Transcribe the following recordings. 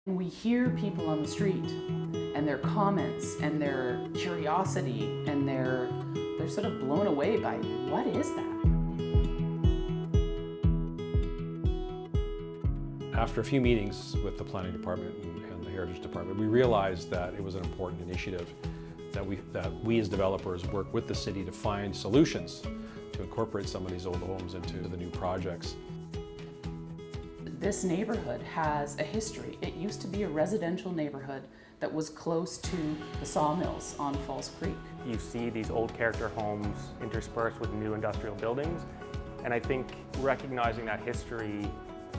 We hear people on the street and their comments and their curiosity, and they're sort of blown away by, what is that? After a few meetings with the planning department and the heritage department, we realized that it was an important initiative that we as developers work with the city to find solutions to incorporate some of these old homes into the new projects. This neighborhood has a history. It used to be a residential neighborhood that was close to the sawmills on Falls Creek. You see these old character homes interspersed with new industrial buildings, and I think recognizing that history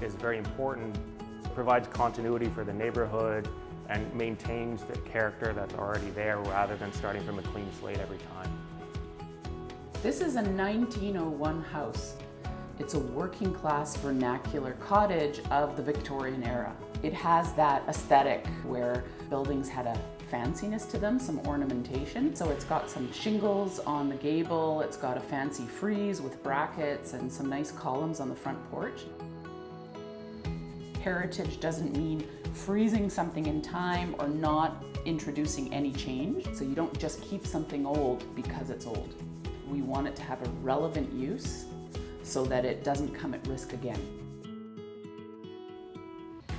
is very important. It provides continuity for the neighborhood and maintains the character that's already there rather than starting from a clean slate every time. This is a 1901 house. It's a working class vernacular cottage of the Victorian era. It has that aesthetic where buildings had a fanciness to them, some ornamentation. So it's got some shingles on the gable, it's got a fancy frieze with brackets and some nice columns on the front porch. Heritage doesn't mean freezing something in time or not introducing any change. So you don't just keep something old because it's old. We want it to have a relevant use so that it doesn't come at risk again.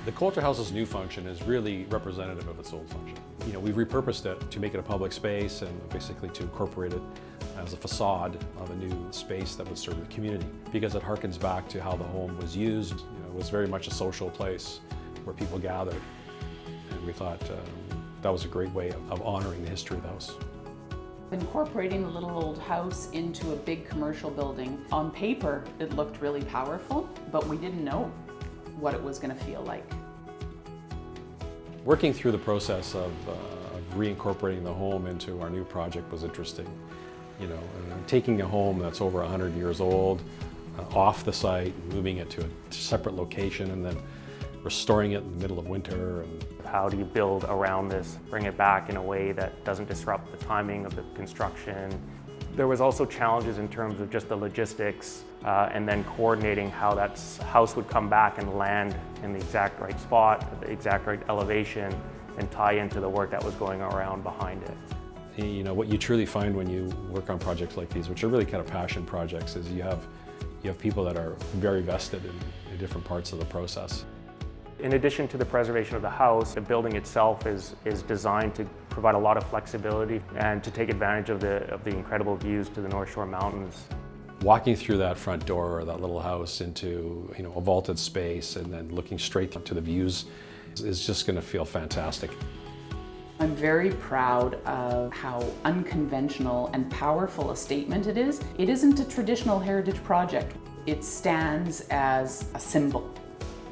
The Coulter House's new function is really representative of its old function. You know, we've repurposed it to make it a public space and basically to incorporate it as a facade of a new space that would serve the community, because it harkens back to how the home was used. You know, it was very much a social place where people gathered, and we thought that was a great way of honoring the history of the house. Incorporating the little old house into a big commercial building, on paper it looked really powerful, but we didn't know what it was going to feel like. Working through the process of reincorporating the home into our new project was interesting. You know, taking a home that's over 100 years old off the site, moving it to a separate location, and then restoring it in the middle of winter. And how do you build around this, bring it back in a way that doesn't disrupt the timing of the construction? There was also challenges in terms of just the logistics and then coordinating how that house would come back and land in the exact right spot, at the exact right elevation, and tie into the work that was going around behind it. You know, what you truly find when you work on projects like these, which are really kind of passion projects, is you have people that are very vested in different parts of the process. In addition to the preservation of the house, the building itself is designed to provide a lot of flexibility and to take advantage of the incredible views to the North Shore Mountains. Walking through that front door or that little house into, you know, a vaulted space and then looking straight to the views is just going to feel fantastic. I'm very proud of how unconventional and powerful a statement it is. It isn't a traditional heritage project. It stands as a symbol.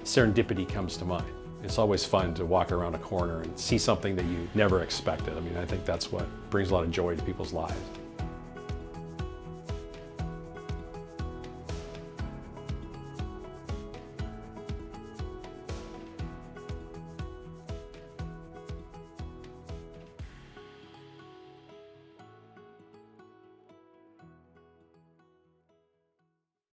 Serendipity comes to mind. It's always fun to walk around a corner and see something that you never expected. I mean, I think that's what brings a lot of joy to people's lives.